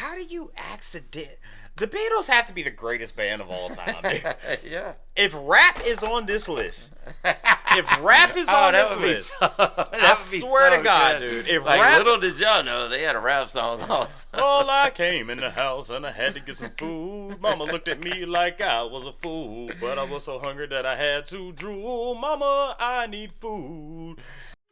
how do you The Beatles have to be the greatest band of all time, dude. Yeah. If rap is on this list, I swear to God, dude. If rap, little did y'all know they had a rap song also. well, I came in the house and I had to get some food. Mama looked at me like I was a fool, but I was so hungry that I had to drool. Mama, I need food.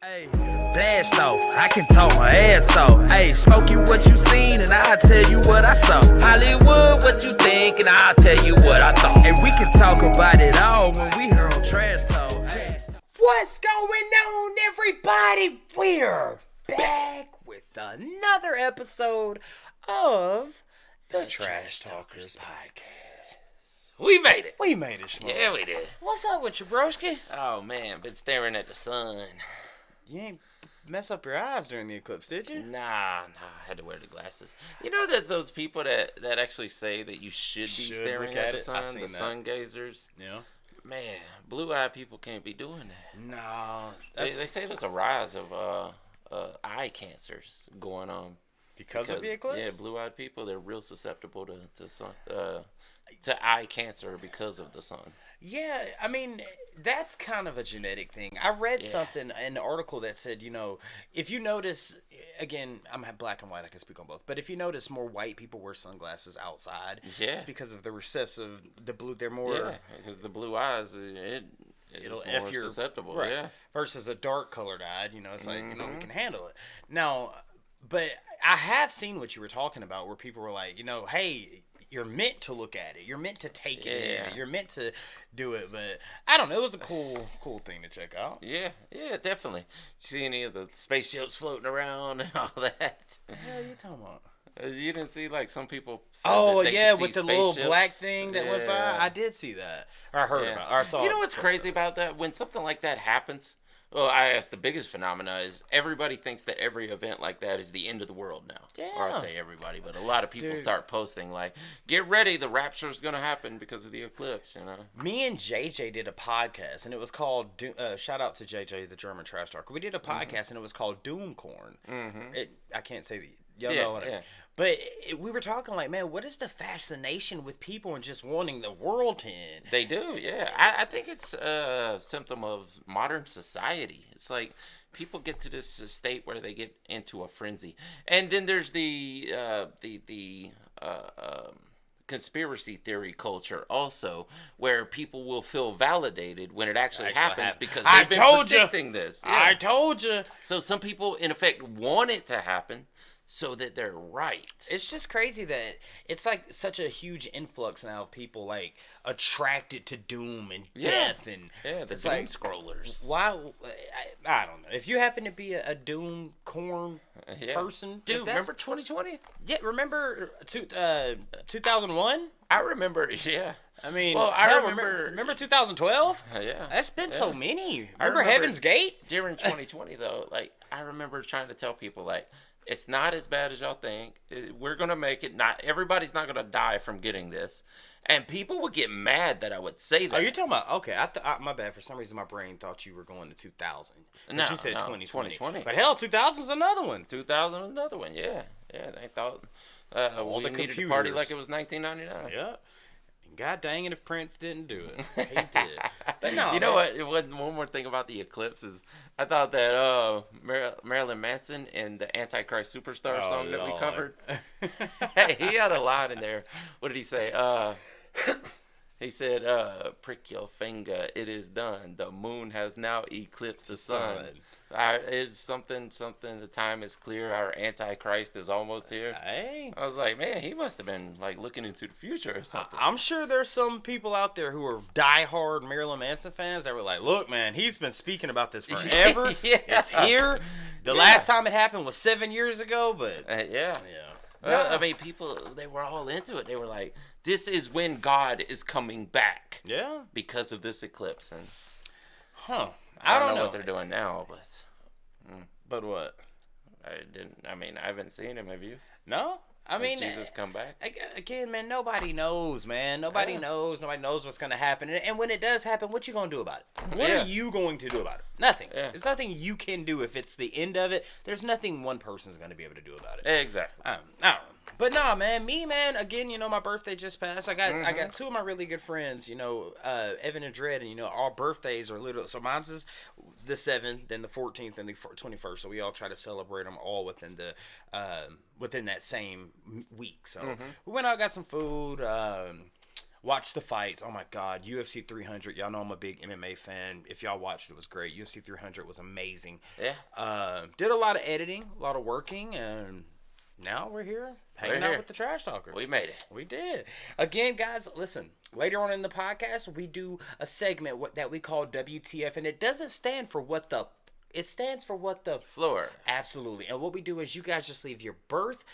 Hey, blast off, I can talk my ass off. Hey, Smokey, what you seen, and I'll tell you what I saw. Hollywood, what you think, and I'll tell you what I thought. And we can talk about it all when we hear on Trash Talk. Hey. What's going on, everybody? We're back with another episode of the Trash Talkers Podcast. We made it. We made it, Schmo. Yeah, we did. What's up with you, broski? Oh, man, been staring at the sun. You ain't mess up your eyes during the eclipse, did you? Nah, I had to wear the glasses. You know, there's those people that actually say that you should be staring at the sun, the sun gazers. Yeah. Man, blue-eyed people can't be doing that. No. They say there's a rise of eye cancers going on. Because of the eclipse? Yeah, blue-eyed people, they're real susceptible to eye cancer because of the sun. Yeah, I mean, that's kind of a genetic thing. I read something in an article that said, you know, if you notice, again, I'm black and white, I can speak on both, but if you notice more white people wear sunglasses outside, it's because of the recessive, they're more... Yeah, because the blue eyes, it'll more susceptible, right. Versus a dark-colored eye, you know, it's like, you know, we can handle it. Now, but I have seen what you were talking about where people were like, you know, hey... You're meant to look at it. You're meant to take it in. You're meant to do it. But I don't know. It was a cool thing to check out. Yeah, definitely. See any of the spaceships floating around and all that? What the hell are you talking about? You didn't see like some people. With the little black thing that went by. I did see that. Or I heard about it. Or I saw. You know what's crazy about that? When something like that happens. Well, I guess the biggest phenomena is everybody thinks that every event like that is the end of the world now. Yeah. Or I say everybody, but a lot of people start posting like, get ready, the rapture is going to happen because of the eclipse, you know. Me and JJ did a podcast, and it was called, shout out to JJ, the German trash talker. We did a podcast, and it was called Doomcorn. I can't say the... Y'all know what I mean. But we were talking like, man, what is the fascination with people and just wanting the world to end? They do, yeah. I think it's a symptom of modern society. It's like people get to this state where they get into a frenzy. And then there's the conspiracy theory culture also, where people will feel validated when it actually happens because they've been predicting this. Yeah. I told you. So some people, in effect, want it to happen so that they're right. It's just crazy that it's like such a huge influx now of people like attracted to doom and death and the doom like, scrollers. Why? I don't know. If you happen to be a doom corn person, dude, remember 2020? Yeah, remember 2001? I remember. Yeah. I mean, well, I remember 2012. Yeah, that's been so many. Remember Heaven's Gate during 2020 though? Like I remember trying to tell people like. It's not as bad as y'all think. We're going to make it. Not everybody's not going to die from getting this. And people would get mad that I would say that. Oh, you're talking about, okay, my bad. For some reason, my brain thought you were going to 2000. But you said 2020. But hell, 2000's another one. 2000 was another one, yeah. Yeah, they thought we needed to party like it was 1999. Yeah. God dang it if Prince didn't do it. He did. But no, you know what? One more thing about the eclipse is I thought that Marilyn Manson and the Antichrist Superstar song that we covered, he had a line in there. What did he say? He said, prick your finger, it is done. The moon has now eclipsed the sun. It's something, the time is clear. Our Antichrist is almost here. Hey. I was like, man, he must have been like looking into the future or something. I'm sure there's some people out there who are diehard Marilyn Manson fans that were like, look, man, he's been speaking about this forever. It's here. The last time it happened was 7 years ago, but... I mean, people, they were all into it. They were like, this is when God is coming back. Yeah. Because of this eclipse. And I don't know what they're doing now, but... But what? I haven't seen him. Have you? No. I mean, Jesus come back? Again, man, nobody knows, man. Nobody knows. Nobody knows what's going to happen. And when it does happen, what you going to do about it? What are you going to do about it? Nothing. Yeah. There's nothing you can do if it's the end of it. There's nothing one person's going to be able to do about it. Exactly. I don't know. But nah, man, again, my birthday just passed. I got two of my really good friends, Evan and Dredd, and our birthdays are literally, so mine's is the 7th, then the 14th, and the 21st. So we all try to celebrate them all within that same week. So we went out, got some food, watched the fights. Oh my God, UFC 300. Y'all know I'm a big MMA fan. If y'all watched it, was great. UFC 300 was amazing. Yeah. Did a lot of editing, a lot of working, and now we're here hanging out with the Trash Talkers. We made it. We did. Again, guys, listen. Later on in the podcast, we do a segment that we call WTF, and it doesn't stand for what the... It stands for what the... Floor. Absolutely. And what we do is you guys just leave your birth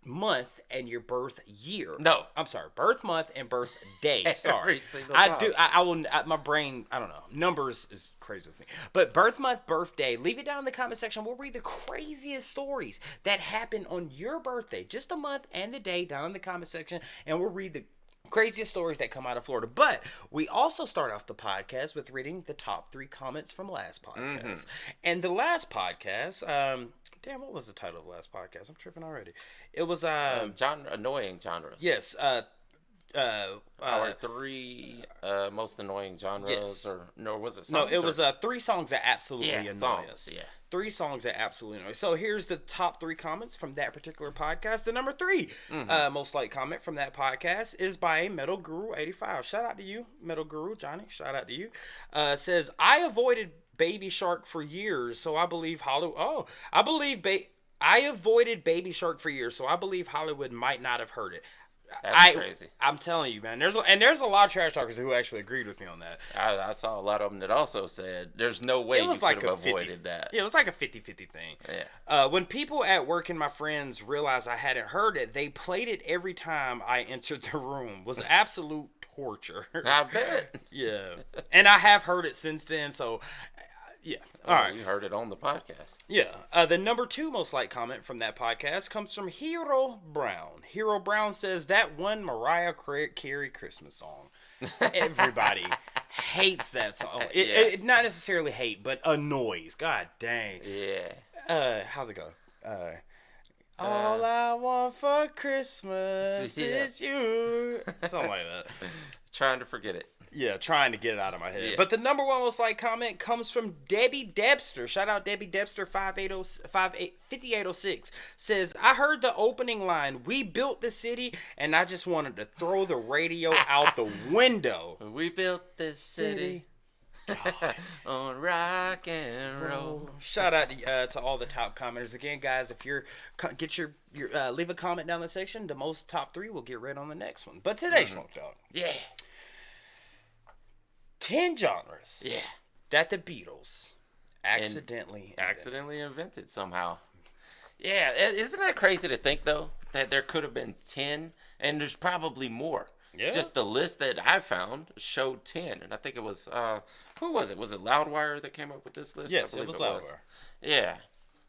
month and your birth year. No, I'm sorry, birth month and birth day. Sorry, every single time. I will. My brain. I don't know. Numbers is crazy with me. But birth month, birthday. Leave it down in the comment section. We'll read the craziest stories that happened on your birthday. Just the month and the day down in the comment section, and we'll read the craziest stories that come out of Florida. But we also start off the podcast with reading the top 3 comments from last podcast. And the last podcast, damn, what was the title of the last podcast? I'm tripping already. It was annoying genres. Yes. Our 3 most annoying genres, yes. or was it songs? No, it was 3 songs that absolutely annoy us. Yeah. 3 songs that absolutely annoy us. So here's the top 3 comments from that particular podcast. The number 3 most liked comment from that podcast is by Metal Guru 85. Shout out to you, Metal Guru Johnny. Shout out to you. Says, I avoided Baby Shark for years, so I believe Hollywood. I avoided Baby Shark for years, so I believe Hollywood might not have heard it. That's crazy. I'm telling you, man. There's a lot of trash talkers who actually agreed with me on that. I saw a lot of them that also said there's no way you could have avoided that. Yeah, it was like a 50-50 thing. Yeah. When people at work and my friends realized I hadn't heard it, they played it every time I entered the room. It was absolute torture. I bet. Yeah. And I have heard it since then, so... Yeah. All right. You heard it on the podcast. Yeah. The number 2 most liked comment from that podcast comes from Hero Brown. Hero Brown says that one Mariah Carey Christmas song. Everybody hates that song. It not necessarily hate, but annoys. God dang. Yeah. How's it go? All I want for Christmas is you. Something like that. Trying to forget it. Yeah, trying to get it out of my head. Yes. But the number 1 most liked comment comes from Debbie Debster. Shout out Debbie Debster 5806. Says, I heard the opening line, we built the city, and I just wanted to throw the radio out the window. We built this city. On rock and roll. Shout out to all the top commenters again, guys. If you're leave a comment down in the section, the most top 3 will get read on the next one. But today's Smoke Dog. Yeah. 10 genres. Yeah. That the Beatles accidentally invented somehow. Yeah, isn't that crazy to think though that there could have been 10, and there's probably more. Yeah. Just the list that I found showed 10, and I think it was who was it? Was it Loudwire that came up with this list? Yes, it was Loudwire. Yeah.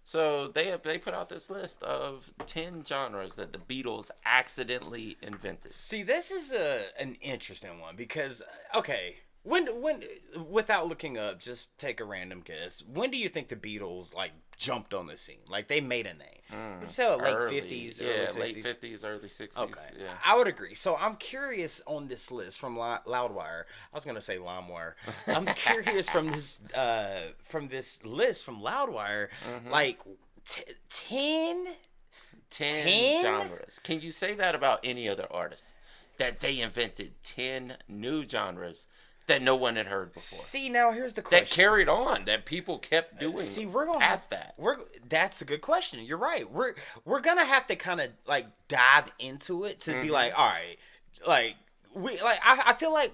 So they put out this list of 10 genres that the Beatles accidentally invented. See, this is an interesting one because when without looking up, just take a random guess. When do you think the Beatles jumped on the scene? They made a name. Would you say late 50s, early 60s? Late 50s, early 60s. Okay, yeah. I would agree. So I'm curious on this list from Loudwire. I was gonna say LimeWire. I'm curious from this list from Loudwire, 10 genres. Can you say that about any other artist? That they invented 10 new genres that no one had heard before. See, now here's the question. That carried on, that people kept doing. See, we're gonna past that. That's a good question. You're right. We're gonna have to kind of dive into it to be all right, I feel like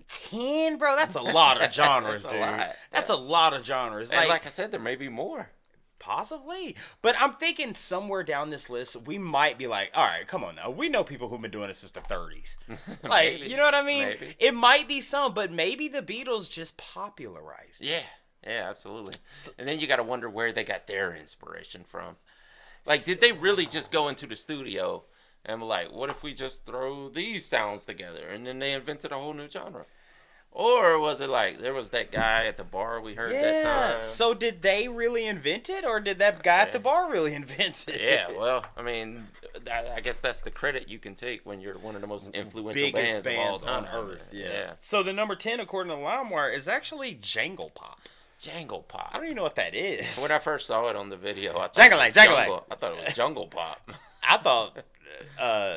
10, bro. That's a lot of genres, dude. That's a lot of genres. And like I said, there may be more. Possibly. But I'm thinking somewhere down this list, we might be all right, come on now. We know people who've been doing this since the 30s. You know what I mean? Maybe. It might be some, but maybe the Beatles just popularized it. Yeah, absolutely. And then you got to wonder where they got their inspiration from. Did they really just go into the studio and be what if we just throw these sounds together? And then they invented a whole new genre. Or was it like there was that guy at the bar we heard that time? So did they really invent it, or did that guy at the bar really invent it? Yeah, well, I mean, I guess that's the credit you can take when you're one of the most influential bands of all time on Earth. Yeah. So the number 10, according to LimeWire, is actually Jangle Pop. Jangle Pop. I don't even know what that is. When I first saw it on the video, I thought Jangle. I thought it was Jungle Pop. I thought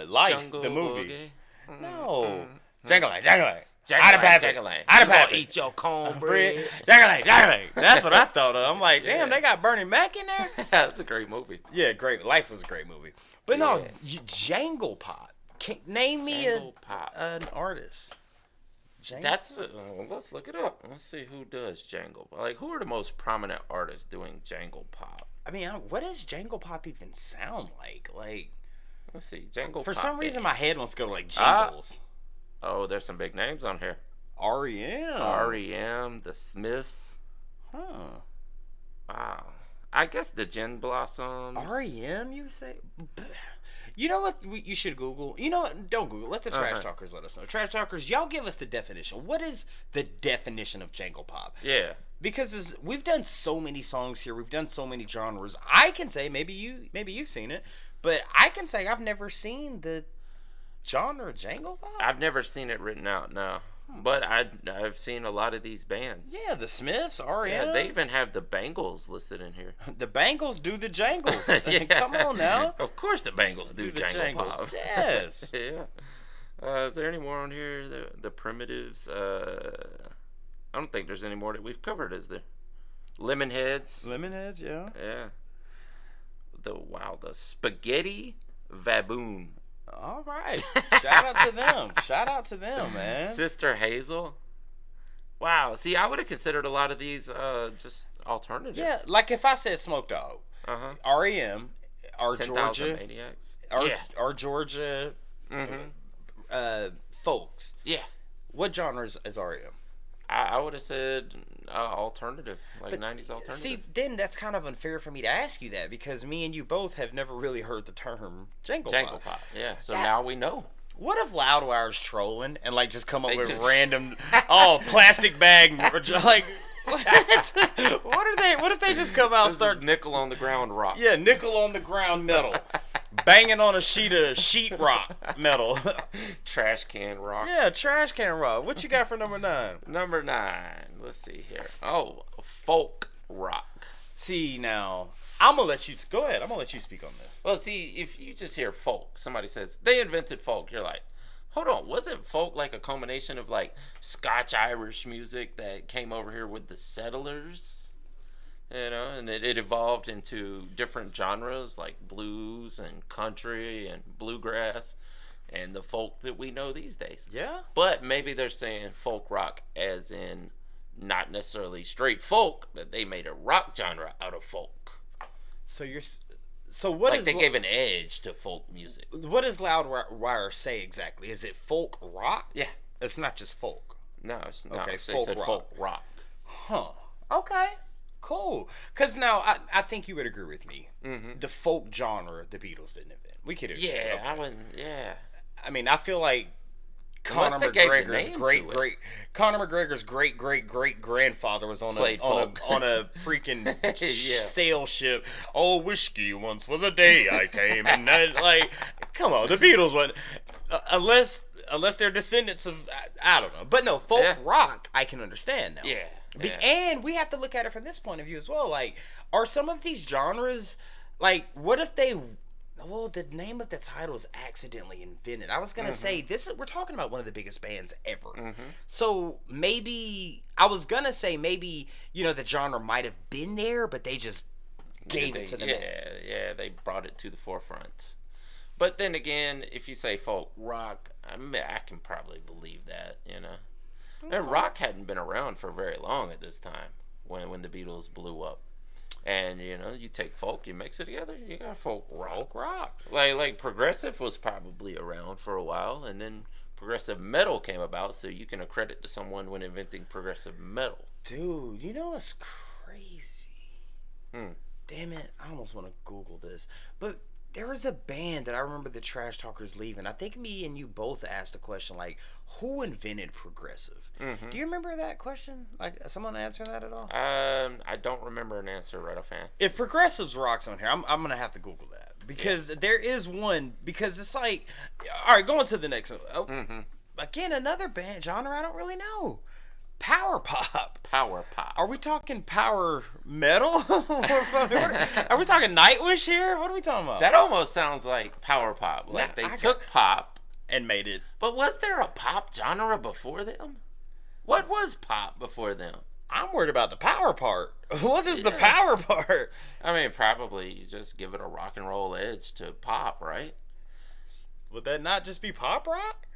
Life, Jungle the movie. Boogie. No. Jangle. I'd eat your cornbread. Jangle. That's what I thought of. I'm like, damn, they got Bernie Mac in there? That's a great movie. Yeah, great. Life was a great movie. But no, Jangle Pop. Name me an artist. That's let's look it up. Let's see who does Jangle. Like, who are the most prominent artists doing Jangle Pop? I mean, what does Jangle Pop even sound like? Like, let's see, Jangle. For some reason, my head wants to go to like Jingles. Oh, there's some big names on here. R.E.M., the Smiths. Huh. Wow. I guess the Gin Blossoms. R.E.M., you say? You know what you should Google? You know what? Don't Google. Let the Trash Talkers let us know. Trash Talkers, y'all give us the definition. What is the definition of Jangle Pop? Yeah. Because we've done so many songs here. We've done so many genres. I can say, maybe you've seen it, but I can say I've never seen the genre Jangle Pop. I've never seen it written out, no. But I've seen a lot of these bands. Yeah, the Smiths, R.E.M. Yeah, they even have the Bangles listed in here. The Bangles do the jangles. Yeah. Come on now. Of course the Bangles do the Jangle Pop. Yes. Yeah. Is there any more on here? The Primitives. I don't think there's any more that we've covered, is there? Lemonheads. Lemonheads, yeah. Yeah. The Spaghetti Vaboon. All right. Shout out to them, man. Sister Hazel. Wow. See, I would have considered a lot of these just alternative. Yeah, like if I said Smoke Dog, R.E.M., our 10,000 Georgia Maniacs. our Georgia folks. Yeah. What genres is R.E.M.? I would have said alternative, like 90s alternative. See, then that's kind of unfair for me to ask you that because me and you both have never really heard the term Jangle Pop. Yeah, so now we know. What if Loudwire's trolling and like just come up with random, plastic bag, like what if they just come out and start nickel on the ground rock? Yeah, nickel on the ground metal. Banging on a sheet rock metal. Trash can rock. Yeah, trash can rock. What you got for number 9? Number 9. Let's see here. Oh, folk rock. See, now, I'm going to let you go ahead. I'm going to let you speak on this. Well, see, if you just hear folk, somebody says, they invented folk. You're like, hold on. Wasn't folk like a combination of like Scotch-Irish music that came over here with the settlers? You know, and it evolved into different genres like blues and country and bluegrass and the folk that we know these days. Yeah. But maybe they're saying folk rock as in not necessarily straight folk, but they made a rock genre out of folk. So what like they gave an edge to folk music. What does Loudwire say exactly? Is it folk rock? Yeah. It's not just folk. No, it's not. Okay, they said folk rock. Huh. Okay. Cool. Because now, I think you would agree with me. Mm-hmm. The folk genre, the Beatles didn't invent. We could agree. Yeah, okay. I wouldn't, yeah. I mean, I feel like Conor McGregor's great grandfather was on a freaking sail ship. Oh, whiskey once was a day I came and then, like, come on, the Beatles went unless they're descendants of I don't know, but no folk rock I can understand now. Yeah. And we have to look at it from this point of view as well. Like, are some of these genres like what if they? Well, the name of the title is accidentally invented. I was gonna say we're talking about one of the biggest bands ever. Mm-hmm. So maybe I was gonna say maybe the genre might have been there, but they just gave it to the masses. Yeah, they brought it to the forefront. But then again, if you say folk rock, I can probably believe that. Okay. And rock hadn't been around for very long at this time when the Beatles blew up. And you take folk, you mix it together, you got folk rock. Like progressive was probably around for a while, and then progressive metal came about, so you can accredit to someone when inventing progressive metal. Dude, you know what's crazy? Damn it, I almost want to Google this. But there was a band that I remember the Trash Talkers leaving. I think me and you both asked the question, like, who invented progressive? Do you remember that question? Like, someone answer that at all? I don't remember an answer right offhand. If progressives rocks on here, I'm going to have to Google that. Because there is one, because it's like, all right, going to the next one. Oh, again, another band genre I don't really know. Power pop. Power pop. Are we talking power metal? Are we talking Nightwish here? What are we talking about? That almost sounds like power pop. Like they took pop and made it. But was there a pop genre before them? What was pop before them? I'm worried about the power part. What is the power part? I mean, probably you just give it a rock and roll edge to pop, right? Would that not just be pop rock?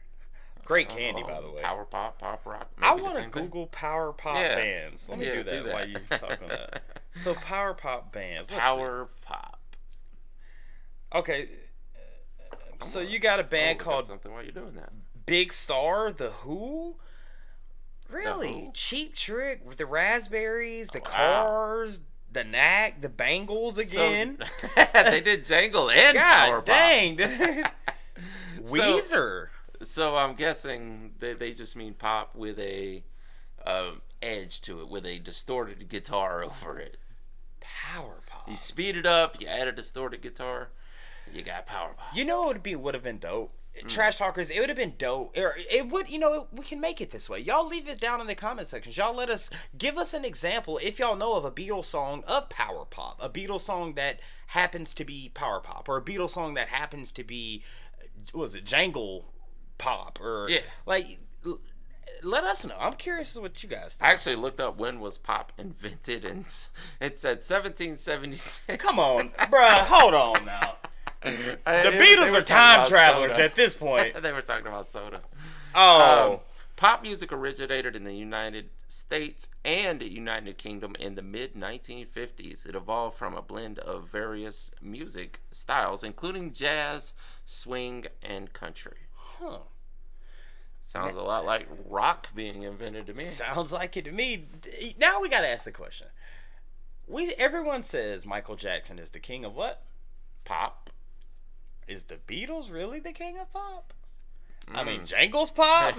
Great candy, by the way. Power pop, pop rock. I want to Google power pop bands. Let me do that while you talk on that. So power pop bands. Power pop. Okay. So you got a band called something while you're doing that. Big Star, The Who. Really? The Who? Cheap Trick with the Raspberries, the Cars, the Knack, the Bangles again. So, they did Jangle and Power Pop. Dang. Weezer. So I'm guessing they just mean pop with a edge to it, with a distorted guitar over it. Power pop. You speed it up, you add a distorted guitar, you got power pop. You know what would have been dope? Trash Talkers, it would have been dope. Or it would, we can make it this way. Y'all leave it down in the comment sections. Y'all give us an example if y'all know of a Beatles song of power pop, a Beatles song that happens to be power pop, or a Beatles song that happens to be, Jangle pop, or like, let us know. I'm curious what you guys think. I actually looked up when was pop invented, and it said 1776. Come on, bruh, hold on now. The Beatles are time travelers soda. At this point. They were talking about soda. Oh. Pop music originated in the United States and the United Kingdom in the mid-1950s. It evolved from a blend of various music styles, including jazz, swing, and country. Huh. Sounds a lot like rock being invented to me. Sounds like it to me. Now we got to ask the question. Everyone says Michael Jackson is the king of what? Pop. Is the Beatles really the king of pop? I mean, Jangles pop?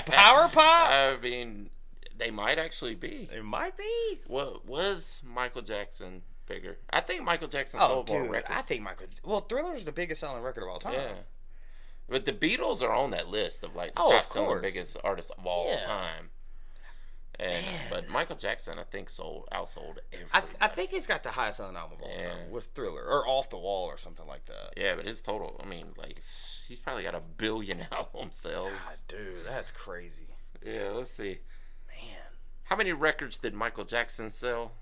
Power pop? I mean, they might actually be. They might be. What was Michael Jackson bigger? I think Michael Jackson sold more records. I think Thriller's the biggest selling record of all time. Yeah. But the Beatles are on that list of like the top selling biggest artists of all time. And but Michael Jackson, I think, outsold everybody. I think he's got the highest selling album of all time with Thriller or Off the Wall or something like that. Yeah, but his total, I mean, like he's probably got 1 billion album sales. God, dude, that's crazy. Yeah, let's see. Man, how many records did Michael Jackson sell?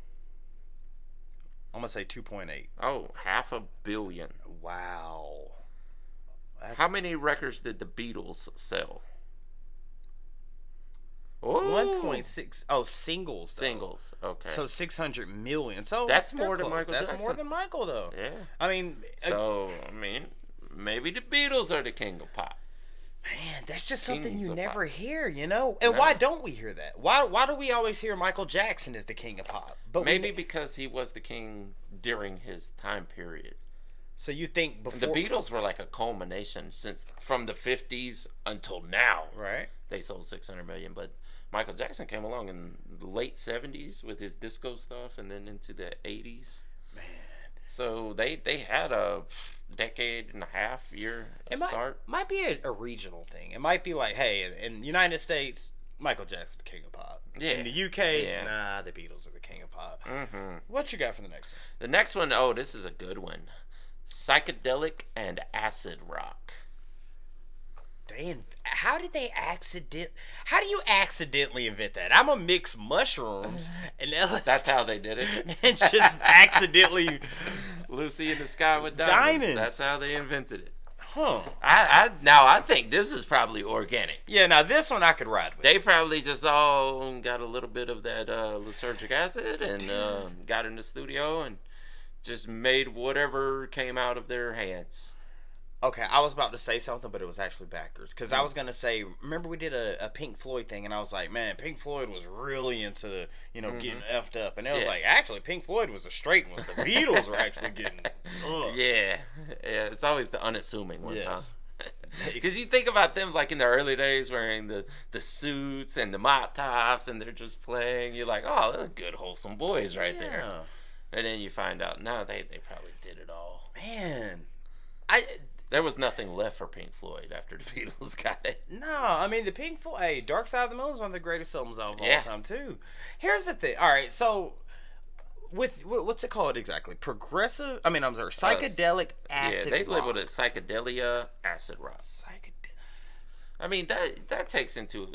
I'm gonna say 2.8. Oh, 500 million. Wow. How many records did the Beatles sell? 1.6. Oh, singles. Though. Singles. Okay. So 600 million. So that's more than Michael Jackson. That's more than Michael, though. Yeah. I mean. So maybe the Beatles are the king of pop. Man, that's just something you never hear, And why don't we hear that? Why do we always hear Michael Jackson is the king of pop? But maybe because he was the king during his time period. So you think before the Beatles were like a culmination from the 50s until now. Right. They sold 600 million, but Michael Jackson came along in the late 70s with his disco stuff, and then into the 80s. Man. So they had a decade and a half year start. Might be a regional thing. It might be like, hey, in the United States, Michael Jackson's the king of pop. Yeah. In the UK, nah, the Beatles are the king of pop. Mm-hmm. What you got for the next one? The next one, this is a good one. Psychedelic and acid rock. How do you accidentally invent that? I'm gonna mix mushrooms and LSD. That's how they did it. And just accidentally Lucy in the Sky with Diamonds. That's how they invented it. Huh. I think this is probably organic. Yeah, now this one I could ride with. They probably just all got a little bit of that lysergic acid and got in the studio and just made whatever came out of their hands. Okay, I was about to say something, but it was actually backwards. Because I was going to say, remember we did a Pink Floyd thing, and I was like, man, Pink Floyd was really into, getting effed up. And it was like, actually, Pink Floyd was the straight ones. The Beatles were actually getting Yeah, it's always the unassuming ones, huh? Yes. Because you think about them like in the early days wearing the suits and the mop tops, and they're just playing. You're like, oh, they're good, wholesome boys right there. And then you find out, no, they probably did it all. Man. There was nothing left for Pink Floyd after the Beatles got it. No, I mean, the Pink Floyd, hey, Dark Side of the Moon is one of the greatest albums of all time, too. Here's the thing. All right, so, what's it called exactly? Psychedelic acid rock. Yeah, they labeled it psychedelia acid rock. I mean, that takes into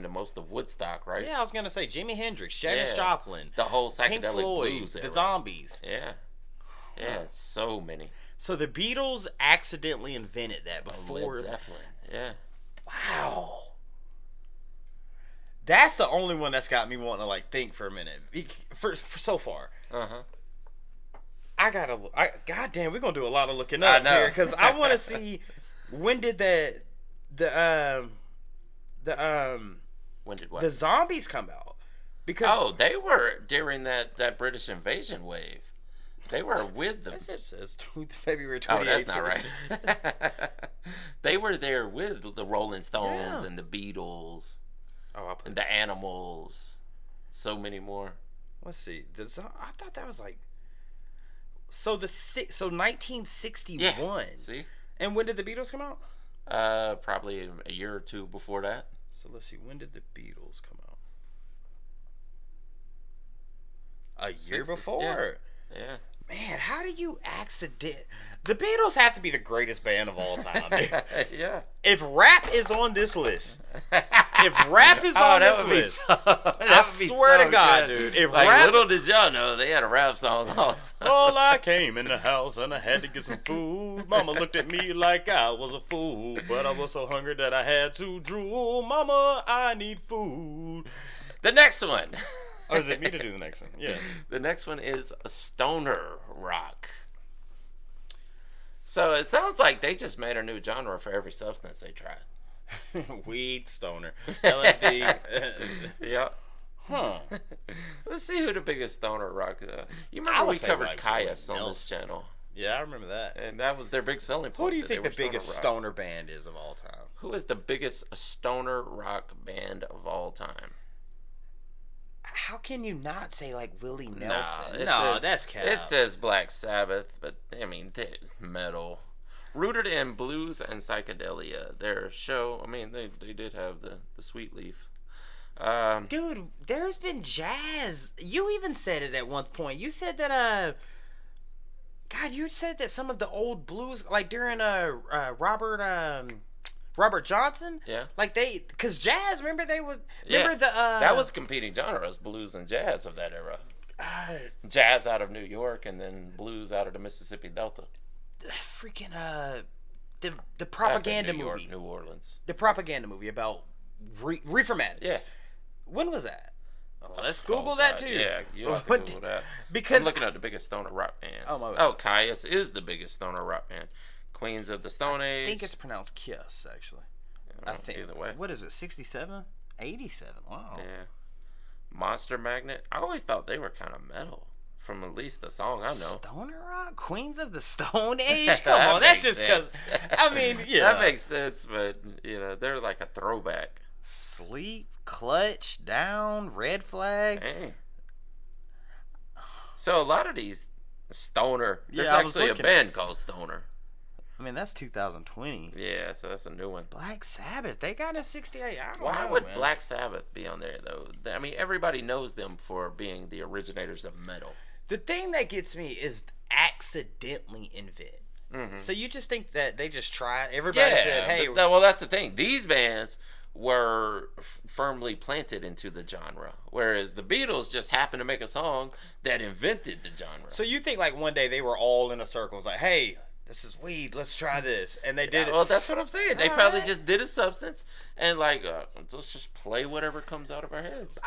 most of Woodstock, right? Yeah, I was going to say, Jimi Hendrix, Janis Joplin. The whole psychedelic Pink Floyd, blues era. the Zombies. Yeah, so many. So the Beatles accidentally invented that before. Led Zeppelin. Yeah. Wow. That's the only one that's got me wanting to think for a minute. For so far. Goddamn, we're gonna do a lot of looking up here because I want to see when did the Zombies come out? Because they were during that British invasion wave. They were with them. It says February 28th. Oh, that's not right. They were there with the Rolling Stones and the Beatles. And the Animals. So many more. Let's see. I thought that was so 1961. Yeah. See? And when did the Beatles come out? Probably a year or two before that. So let's see. When did the Beatles come out? A year before. Yeah. Man, how do you The Beatles have to be the greatest band of all time, dude. Yeah. If rap is on this list, I swear to God, dude. If little did y'all know they had a rap song also. Well, I came in the house and I had to get some food. Mama looked at me like I was a fool, but I was so hungry that I had to drool. Mama, I need food. The next one. Oh, is it me to do the next one? Yeah. The next one is a stoner rock. So it sounds like they just made a new genre for every substance they tried. Weed, stoner, LSD. Yeah. Huh. Let's see who the biggest stoner rock is. You remember we covered Caius on this channel. Yeah, I remember that. And that was their big selling point. Who do you think the biggest stoner band is of all time? Who is the biggest stoner rock band of all time? How can you not say Willie Nelson? That's cap. It says Black Sabbath, but I mean metal. Rooted in blues and psychedelia. Their show, I mean, they did have the Sweet Leaf. Dude, there's been jazz. You even said it at one point. You said that God, you said that some of the old blues, during Robert Johnson? Yeah. Because jazz, remember they would, that was competing genres, blues and jazz of that era. Jazz out of New York and then blues out of the Mississippi Delta. Freaking, the propaganda movie. New Orleans. The propaganda movie about reefer madness. Yeah. When was that? Let's Google that too. Yeah, you have to Google that. Because I'm looking at the biggest stoner rock bands. Oh, my bad. Caius is the biggest stoner rock band. Queens of the Stone Age. I think it's pronounced Kiss, actually. I think. Either way. What is it, 67? 87. Wow. Yeah. Monster Magnet. I always thought they were kind of metal. From at least the song I know. Stoner rock? Queens of the Stone Age? Come on, that's just because, I mean, yeah. That makes sense, but, they're like a throwback. Sleep, Clutch, Down, Red Flag. Hey. So a lot of these stoner, there's actually a band called Stoner. I mean, that's 2020. Yeah, so that's a new one. Black Sabbath, they got a 68. I don't know. Why would Black Sabbath be on there, though? I mean, everybody knows them for being the originators of metal. The thing that gets me is accidentally invent. Mm-hmm. So you just think that they just tried? Everybody said, hey. Well, that's the thing. These bands were firmly planted into the genre, whereas the Beatles just happened to make a song that invented the genre. So you think one day they were all in a circle, it's like, hey, this is weed. Let's try this. And they did it. Well, that's what I'm saying. They probably just did a substance and like, let's just play whatever comes out of our heads.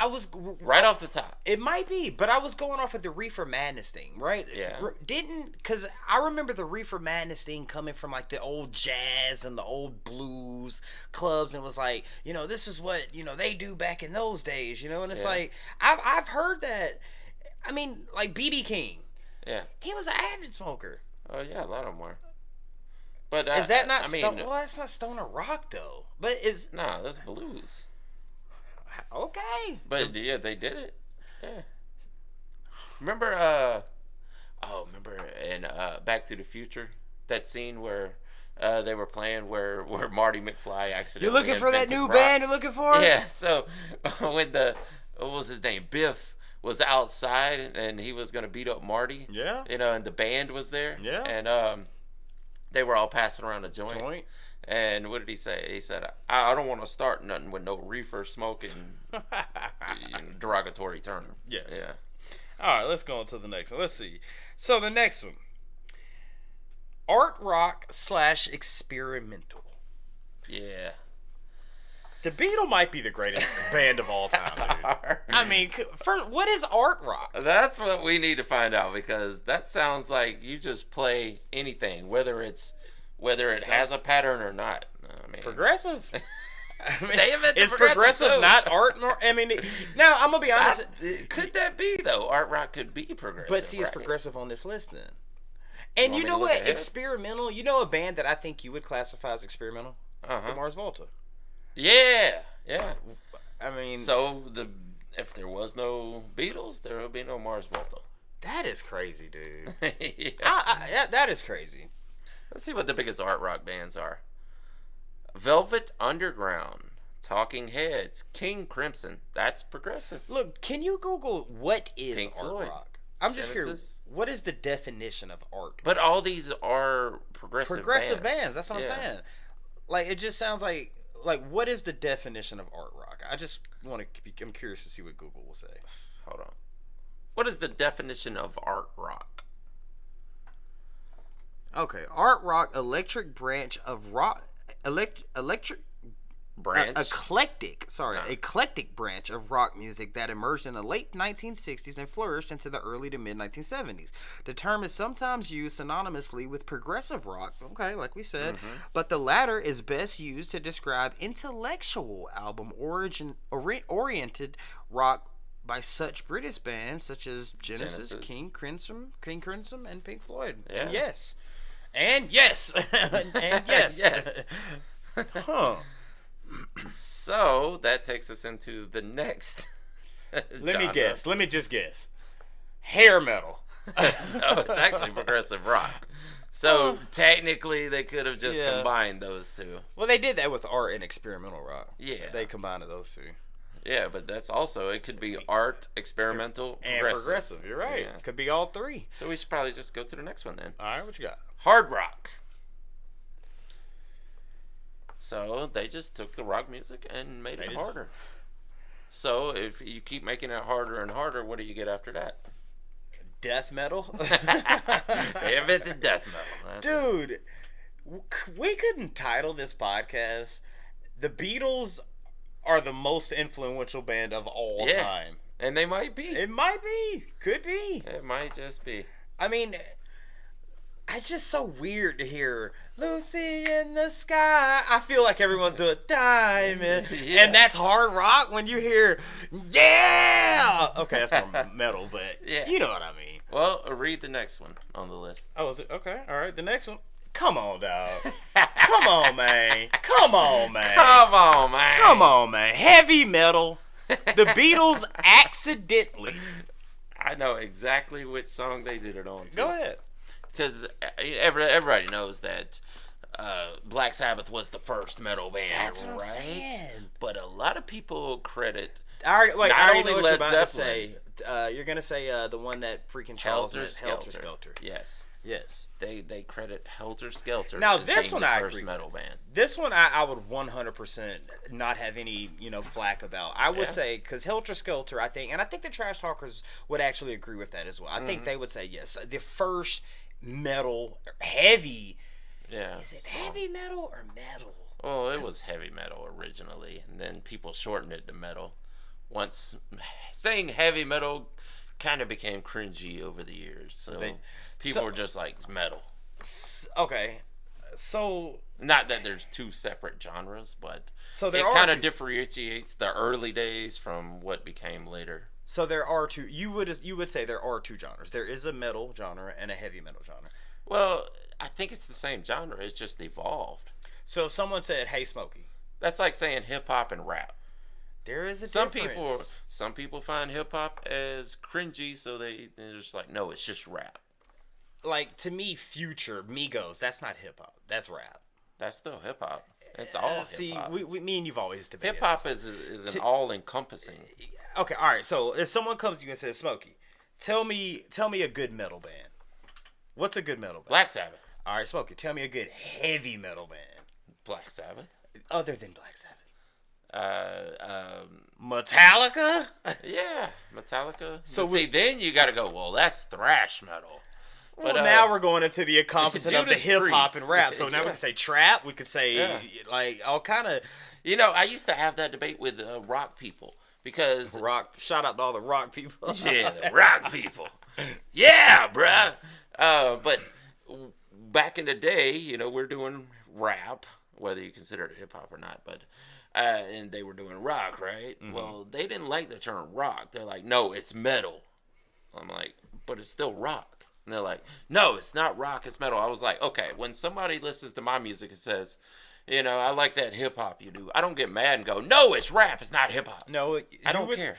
Right off the top. It might be, but I was going off of the Reefer Madness thing, right? Yeah. Because I remember the Reefer Madness thing coming from like the old jazz and the old blues clubs, and was like, you know, this is what, you know, they do back in those days, you know, and it's like, I've heard that. I mean, like B.B. King. Yeah. He was an avid smoker. Oh yeah, a lot of them were. But is that not well, that's not stoner rock though. But no, that's blues. Okay. But yeah, they did it. Yeah. Remember remember in Back to the Future, that scene where they were playing where Marty McFly accidentally You're looking for that new rock. band you're looking for? Yeah, so when what was his name? Biff was outside and he was gonna beat up Marty. Yeah. You know, and the band was there. Yeah. And they were all passing around a joint. And what did he say? He said, I don't want to start nothing with no reefer smoking, derogatory term. Yes. Yeah. All right, let's go on to the next one. Let's see. So the next one. Art rock / experimental. Yeah. The Beatles might be the greatest band of all time, dude. I mean, what is art rock? That's what we need to find out, because that sounds like you just play anything, whether it has a pattern or not. I mean, progressive. I mean, is progressive not art? I mean, now I'm gonna be honest. Could that be though? Art rock could be progressive. But see, it's progressive on this list then. And you know what? Experimental. You know a band that I think you would classify as experimental? The Mars Volta. Yeah, yeah. I mean, so if there was no Beatles, there would be no Mars Volta. That is crazy, dude. Yeah. That is crazy. Let's see what the biggest art rock bands are. Velvet Underground, Talking Heads, King Crimson. That's progressive. Look, can you Google what is Pink art Floyd. rock? I'm just curious. What is the definition of art? But all these are progressive bands. That's what I'm saying. Like, it just sounds like what is the definition of art rock? I just want to. I'm curious to see what Google will say. Hold on. What is the definition of art rock? Okay, art rock, eclectic branch of rock, eclectic branch of rock music that emerged in the late 1960s and flourished into the early to mid 1970s. The term is sometimes used synonymously with progressive rock, okay, like we said, but the latter is best used to describe intellectual album oriented rock by such British bands such as Genesis. King Crimson, and Pink Floyd. Yeah. And yes. Yes. Huh. So that takes us into the next. Let me just guess. Hair metal. No, it's actually progressive rock. So technically, they could have just combined those two. Well, they did that with art and experimental rock. Yeah, they combined those two. Yeah, but that's also, it could be art, experimental, and progressive. You're right. Yeah. Could be all three. So we should probably just go to the next one then. All right, what you got? Hard rock. So they just took the rock music and made it harder. So if you keep making it harder and harder, what do you get after that? Death metal. They invented death metal. Dude, we couldn't title this podcast "The Beatles are the most influential band of all time." And they might be. It might be. Could be. It might just be. I mean, it's just so weird to hear Lucy in the Sky. I feel like everyone's doing Diamond. Yeah. And that's hard rock when you hear, yeah! Okay, that's more metal, but you know what I mean. Well, read the next one on the list. Oh, is it? Okay, all right. The next one. Come on, dog. Come on, man. Come on, man. Come on, man. Come on, man. Heavy metal. The Beatles accidentally. I know exactly which song they did it on. Too. Go ahead. Because everybody knows that Black Sabbath was the first metal band, that's what I'm saying. But a lot of people credit. I already know what you're about to say. You're gonna say the one that freaking Charles Helter Skelter. Yes. Yes. They credit Helter Skelter. Now as this being one the I first agree metal with. band. This one I would 100% not have any flack about. I would say because Helter Skelter, I think the Trash Talkers would actually agree with that as well. I think they would say yes. The first metal, heavy. Yeah. Is it heavy metal or metal? Well, it was heavy metal originally, and then people shortened it to metal. Once saying heavy metal kind of became cringy over the years, so people were just like metal. Okay, so not that there's two separate genres, but so it kind of differentiates the early days from what became later. So there are two. You would say there are two genres. There is a metal genre and a heavy metal genre. Well, I think it's the same genre. It's just evolved. So if someone said, "Hey, Smokey," that's like saying hip hop and rap. There is a difference. Some people find hip hop as cringy, so they're just like, no, it's just rap. Like, to me, Future, Migos, that's not hip hop. That's rap. That's still hip hop. It's all hip hop. See, me and you've always debated. Hip hop is an all encompassing. Okay, all right. So if someone comes to you and says, "Smokey, tell me a good metal band." What's a good metal band? Black Sabbath. All right, Smokey, tell me a good heavy metal band. Black Sabbath. Other than Black Sabbath. Metallica. Yeah, Metallica. So then you got to go. Well, that's thrash metal. But now we're going into the encompassing of the hip hop and rap. So now we can say trap. We could say like all kind of. You know, I used to have that debate with rock people because Shout out to all the rock people. Yeah, the rock people. Yeah, bruh. But back in the day, you know, we're doing rap, whether you consider it hip hop or not, but. And they were doing rock, right? Mm-hmm. Well, they didn't like the term rock. They're like, no, it's metal. I'm like, but it's still rock. And they're like, no, it's not rock, it's metal. I was like, okay, when somebody listens to my music and says, you know, I like that hip hop you do, I don't get mad and go, no, it's rap, it's not hip hop. No, I don't care.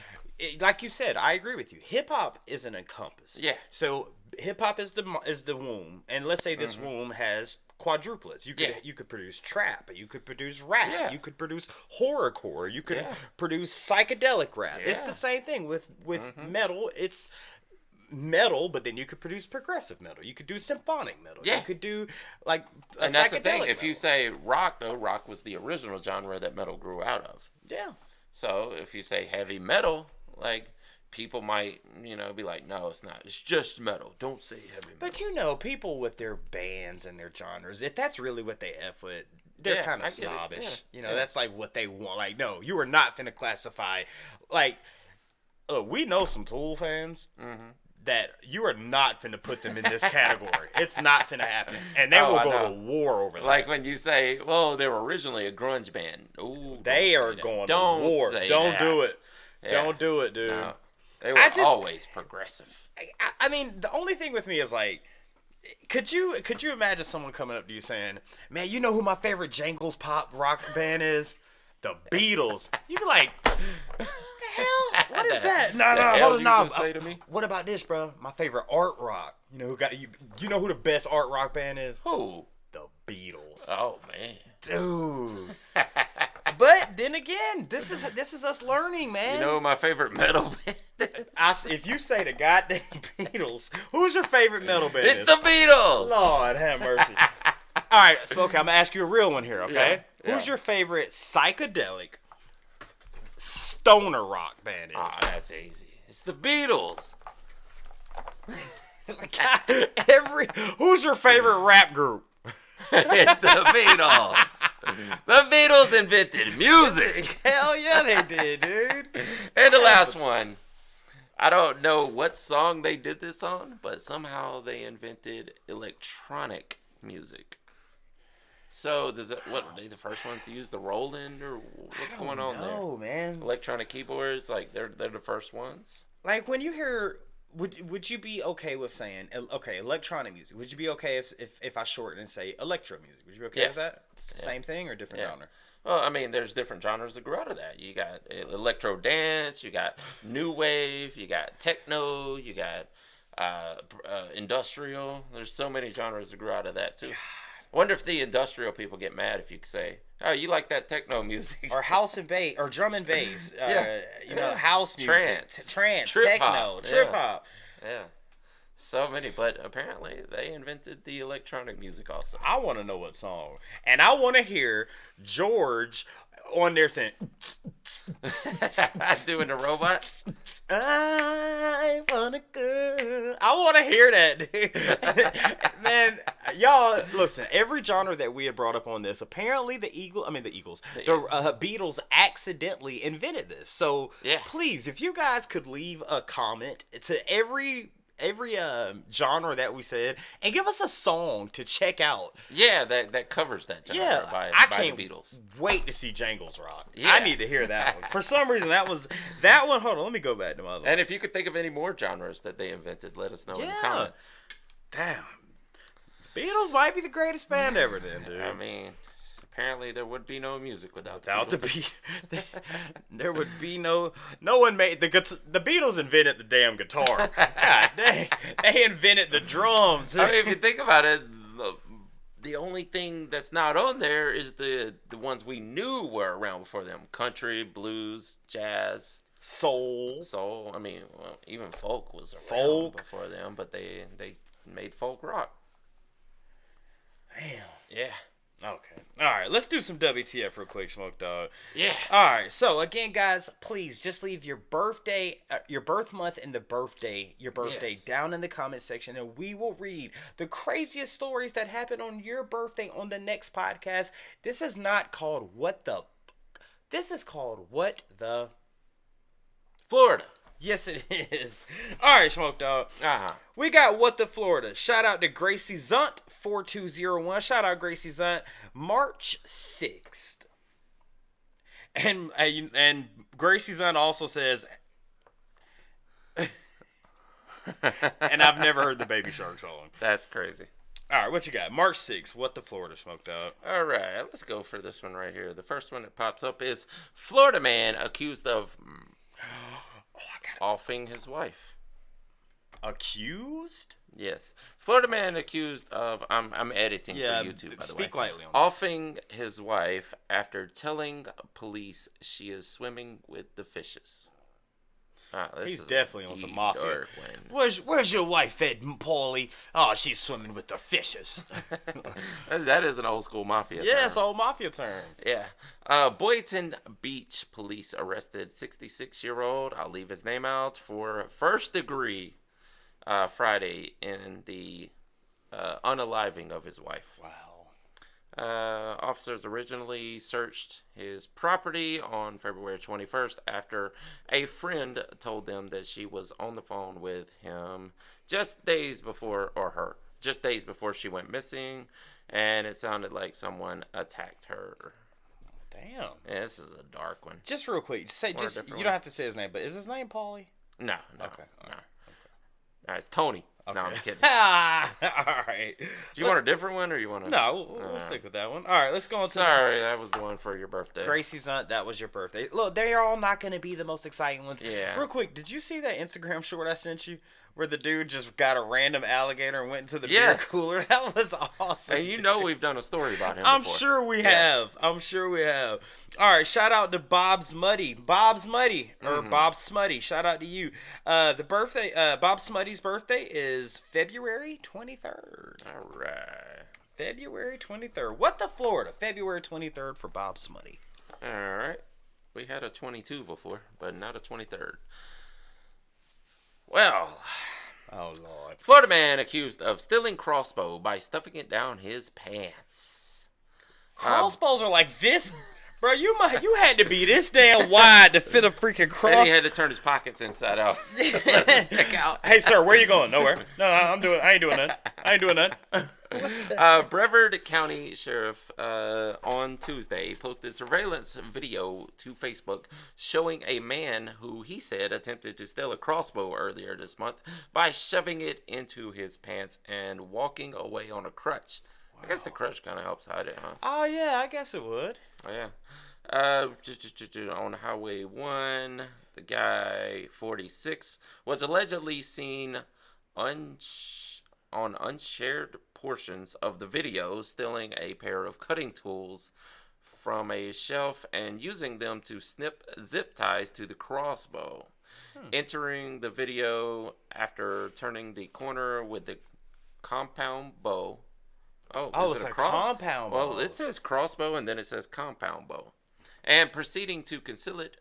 Like you said, I agree with you. Hip hop is an encompass. Yeah. So hip hop is the womb, and let's say this womb has quadruplets. You could produce trap, you could produce rap, you could produce horrorcore, you could produce psychedelic rap. It's the same thing with metal. It's metal, but then you could produce progressive metal. You could do symphonic metal. You could do like a and that's psychedelic the thing. metal. If you say rock, though, rock was the original genre that metal grew out of. Yeah. So if you say heavy metal, like people might, you know, be like, no, it's not. It's just metal. Don't say heavy metal. But you know, people with their bands and their genres, if that's really what they F with, they're kind of snobbish. Yeah. You know, that's like what they want. Like, no, you are not finna classify. Like, we know some Tool fans that you are not finna put them in this category. It's not finna happen. And they will go to war over that. Like when you say, well, they were originally a grunge band. Ooh, they are going to war. Don't do it. Yeah. Don't do it, dude. No. They were always progressive. I mean, the only thing with me is like, could you imagine someone coming up to you saying, "Man, you know who my favorite jangles pop rock band is? The Beatles." You'd be like, "The hell? What is that?" No, hold on. Say to me? What about this, bro? My favorite art rock. You know who got you? You know who the best art rock band is? Who? The Beatles. Oh man, dude. But then again, this is us learning, man. You know who my favorite metal band is? If you say the goddamn Beatles, who's your favorite metal band? It's the Beatles. Lord have mercy. All right, Smokey, I'm gonna ask you a real one here, okay? Yeah. Who's your favorite psychedelic stoner rock band is? Oh, that's easy. It's the Beatles. Who's your favorite rap group? It's the Beatles. The Beatles invented music. Hell yeah, they did, dude. And the last one. I don't know what song they did this on, but somehow they invented electronic music. So, what are they the first ones to use the Roland or what's going on there? Oh man, electronic keyboards, like they're the first ones. Like when you hear. Would you be okay with saying electronic music? Would you be okay if I shorten and say electro music? Would you be okay with that? It's the same thing or different genre? Well, I mean, there's different genres that grow out of that. You got electro dance, you got new wave, you got techno, you got industrial. There's so many genres that grow out of that too. I wonder if the industrial people get mad if you say, "Oh, you like that techno music?" Or house and bass, or drum and bass. You know, house music, trance, techno, trip hop. Yeah, so many. But apparently, they invented the electronic music also. I want to know what song, and I want to hear George on there saying, Doing the robot. I wanna go. I want to hear that, man. Y'all, listen. Every genre that we had brought up on this, apparently the Beatles accidentally invented this. So please, if you guys could leave a comment to every genre that we said and give us a song to check out. Yeah, that covers that genre by the Beatles. Wait to see Jangles Rock. Yeah. I need to hear that one. For some reason that one. Hold on, let me go back to my other one. And if you could think of any more genres that they invented, let us know in the comments. Damn. Beatles might be the greatest band ever then, dude. I mean, apparently there would be no music without the Beatles. There would be no one made the Beatles invented the damn guitar. God dang, they invented the drums. I mean, if you think about it, the only thing that's not on there is the ones we knew were around before them: country, blues, jazz, soul. I mean, well, even folk was around before them, but they made folk rock. Damn. Yeah. Okay. All right. Let's do some WTF real quick, Smoke Dog. Yeah. All right. So again, guys, please just leave your birthday, your birth month, and your birthday down in the comment section, and we will read the craziest stories that happened on your birthday on the next podcast. This is not called What the. This is called What the. Florida. Yes, it is. All right, Smoke Dog. We got What the Florida. Shout out to Gracie Zunt 4201. Shout out Gracie Zunt. March 6th. And Gracie Zunt also says, and I've never heard the Baby Shark song. That's crazy. All right, what you got? March 6th. What the Florida, Smoke Dog. All right, let's go for this one right here. The first one that pops up is Florida man accused of offing his wife. Accused? Yes. Florida man accused of I'm editing for YouTube, by the way. Speak lightly on offing his wife after telling police she is swimming with the fishes. He's definitely on some mafia. Where's your wife at, Paulie? Oh, she's swimming with the fishes. That is an old school mafia term. Yeah, it's an old mafia term. Yeah. Boynton Beach police arrested 66-year-old, I'll leave his name out, for first degree Friday in the unaliving of his wife. Wow. Officers originally searched his property on February 21st after a friend told them that she was on the phone with him just days before she went missing, and it sounded like someone attacked her. Damn. Yeah, this is a dark one. Just real quick, you don't have to say his name, but is his name Paulie? No. Okay. No. No, it's Tony. Okay. No, I'm just kidding. All right. Do you want a different one, or you want to? No, we'll stick with that one. All right, let's go on. Sorry, that was the one for your birthday. Gracie's aunt, that was your birthday. Look, they are all not going to be the most exciting ones. Yeah. Real quick, did you see that Instagram short I sent you? Where the dude just got a random alligator and went into the beer cooler. That was awesome. And you know we've done a story about him I'm before. sure we have. All right, shout out to Bob Smutty. Or Bob Smutty. Shout out to you. The birthday, Bob Smutty's birthday is February 23rd. All right. February 23rd. What the Florida? February 23rd for Bob Smutty. All right. We had a 22 before, but not a 23rd. Well, oh Lord. Florida man accused of stealing crossbow by stuffing it down his pants. Crossbows are like this, bro. You had to be this damn wide to fit a freaking cross. And he had to turn his pockets inside out. Let it stick out. Hey, sir, where you going? Nowhere. No, I ain't doing that. Brevard County Sheriff on Tuesday posted surveillance video to Facebook showing a man who he said attempted to steal a crossbow earlier this month by shoving it into his pants and walking away on a crutch. Wow. I guess the crutch kind of helps hide it, huh? Oh, yeah, I guess it would. Oh, yeah. Just on Highway 1, the guy, 46, was allegedly seen on unshared portions of the video stealing a pair of cutting tools from a shelf and using them to snip zip ties to the crossbow. Entering the video after turning the corner with the compound bow. Oh, it's a compound bow. Well, it says crossbow and then it says compound bow. And proceeding to conceal it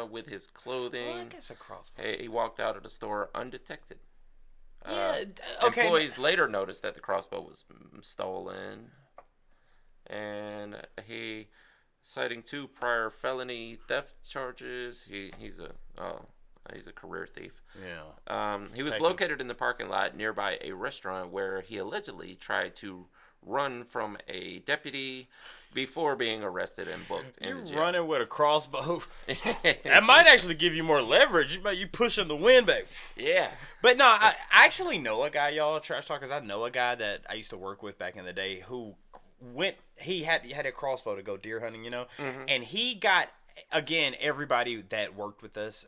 with his clothing. Well, I guess a crossbow. He walked out of the store undetected. Yeah, okay. Employees later noticed that the crossbow was stolen. And he, citing 2 prior felony theft charges, he's a career thief. Yeah. He was located in the parking lot nearby a restaurant where he allegedly tried to run from a deputy before being arrested and booked in the jail. You're running with a crossbow. That might actually give you more leverage. You pushing the wind back. Yeah. But no, I actually know a guy, y'all, trash talkers. I know a guy that I used to work with back in the day who he had a crossbow to go deer hunting, and he got, again, everybody that worked with us,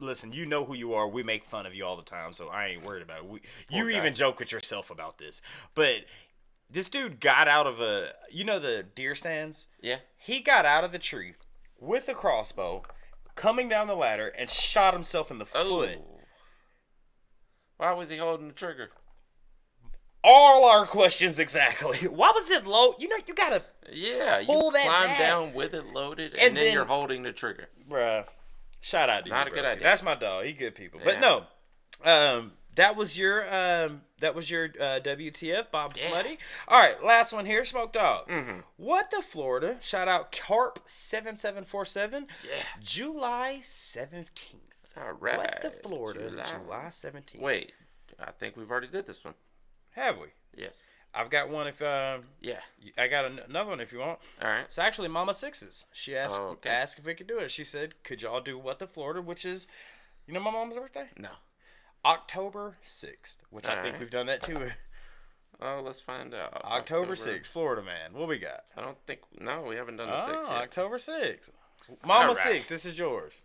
listen, you know who you are. We make fun of you all the time, so I ain't worried about it. You even joke with yourself about this. But this dude got out of the deer stands? Yeah. He got out of the tree with a crossbow, coming down the ladder, and shot himself in the foot. Why was he holding the trigger? All our questions exactly. Why was it low? You gotta pull that climb back down with it loaded, and then you're holding the trigger. Bruh, shout out to you. Not a good idea. That's my dog. He good people. But no, that was your WTF, Bob Smutty. All right, last one here, Smoke Dog. What the Florida? Shout out Carp7747. Yeah. July 17th. All right. What the Florida? July 17th. Wait, I think we've already did this one. Have we? Yes. I've got one if yeah. I got another one if you want. All right. It's actually Mama Six's. She asked if we could do it. She said, "Could y'all do What the Florida?" Which is, my mom's birthday? No. October 6th, which I think we've done that too. Oh, let's find out. October 6th, Florida man. What we got? I don't think. No, we haven't done the 6th yet. October 6th. Mama 6, this is yours.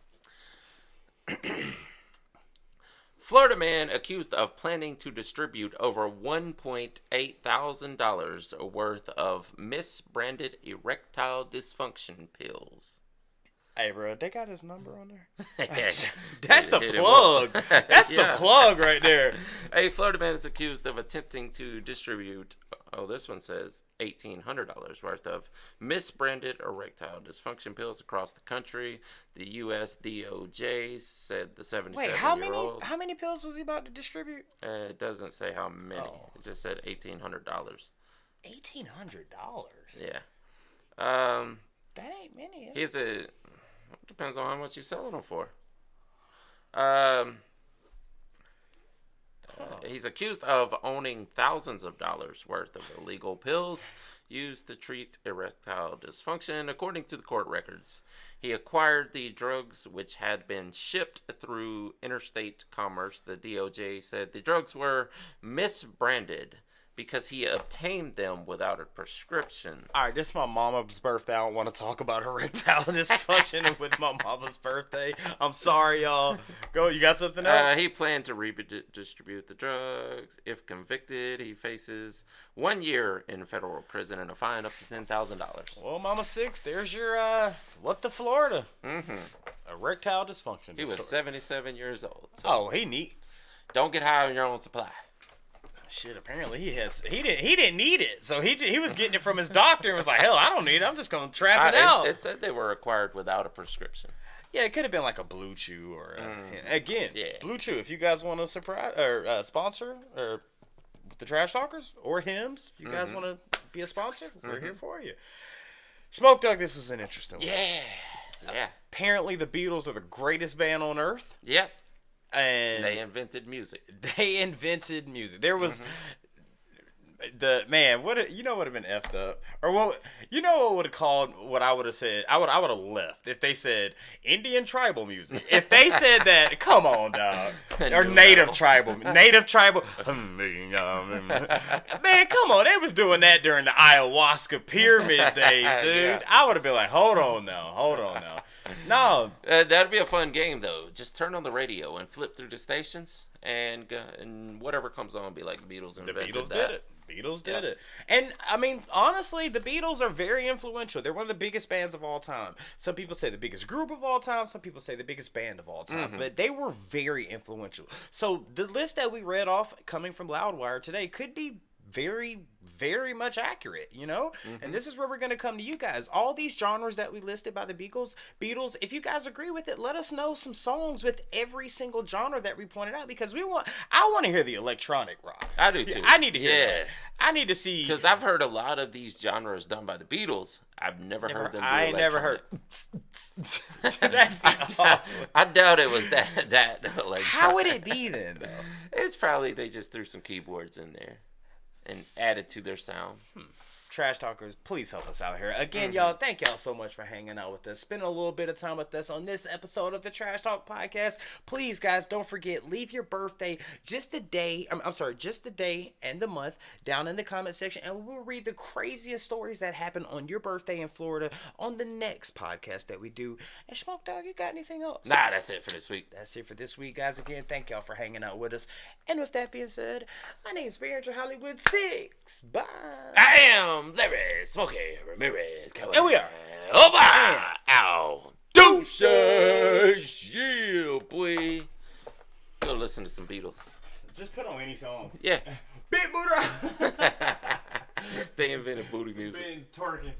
Florida man accused of planning to distribute over $1.8 thousand worth of misbranded erectile dysfunction pills. Hey, bro, they got his number on there? That's the plug. That's the plug right there. A Florida man is accused of attempting to distribute, this one says $1,800 worth of misbranded erectile dysfunction pills across the country. The U.S. DOJ said the 77-year-old... Wait, how many pills was he about to distribute? It doesn't say how many. It just said $1,800. $1,800? Yeah. That ain't many. Depends on how much you're selling them for. He's accused of owning thousands of dollars worth of illegal pills used to treat erectile dysfunction. According to the court records, he acquired the drugs which had been shipped through interstate commerce. The DOJ said the drugs were misbranded because he obtained them without a prescription. All right, this is my mama's birthday. I don't want to talk about erectile dysfunction with my mama's birthday. I'm sorry, y'all. Go, you got something else? He planned to redistribute the drugs. If convicted, he faces 1 year in federal prison and a fine up to $10,000. Well, Mama 6, there's your, What the Florida? Erectile dysfunction. He was 77 years old. So he neat. Don't get high on your own supply. Shit, apparently he didn't need it, so he was getting it from his doctor and was like, hell, I don't need it, I'm just gonna trap it out. It said they were acquired without a prescription. Yeah, it could have been like a Blue Chew or Blue Chew. If you guys want to sponsor or the Trash Talkers or Hims, you guys want to be a sponsor, we're here for you. Smoke Dog, this was an interesting one. Yeah. Apparently the Beatles are the greatest band on earth. Yes. And they invented music. There was would have been effed up, or what would have called what I would have said. I would have left if they said Indian tribal music. If they said that, come on, dog, or native tribal. Man, come on, they was doing that during the ayahuasca pyramid days, dude. Yeah. I would have been like, hold on now. No, that'd be a fun game though. Just turn on the radio and flip through the stations, and whatever comes on, be like the Beatles invented that. Beatles did it. And I mean, honestly, the Beatles are very influential. They're one of the biggest bands of all time. Some people say the biggest group of all time. Some people say the biggest band of all time. But they were very influential. So the list that we read off coming from Loudwire today could be very, very much accurate, you know? And this is where we're going to come to you guys. All these genres that we listed by the Beatles, if you guys agree with it, let us know some songs with every single genre that we pointed out, because I want to hear the electronic rock. I do too. I need to hear that. I need to see. Because I've heard a lot of these genres done by the Beatles. I've never heard them do I ain't never heard. That'd be awesome. I doubt it was that electronic. How would it be then, though? It's probably they just threw some keyboards in there and added to their sound. Trash Talkers, please help us out here. Again, y'all, thank y'all so much for hanging out with us. Spending a little bit of time with us on this episode of the Trash Talk Podcast. Please, guys, don't forget, leave your birthday, just the day and the month down in the comment section, and we'll read the craziest stories that happened on your birthday in Florida on the next podcast that we do. And Smoke Dog, you got anything else? Nah, that's it for this week. That's it for this week, guys. Again, thank y'all for hanging out with us. And with that being said, my name's Andrew Hollywood 6. Bye. I am Larry Smokey Ramirez. And we are over. Ow. Deuces. Yeah, boy. Go listen to some Beatles. Just put on any song. Yeah. Big booty. They invented booty music. Big twerking.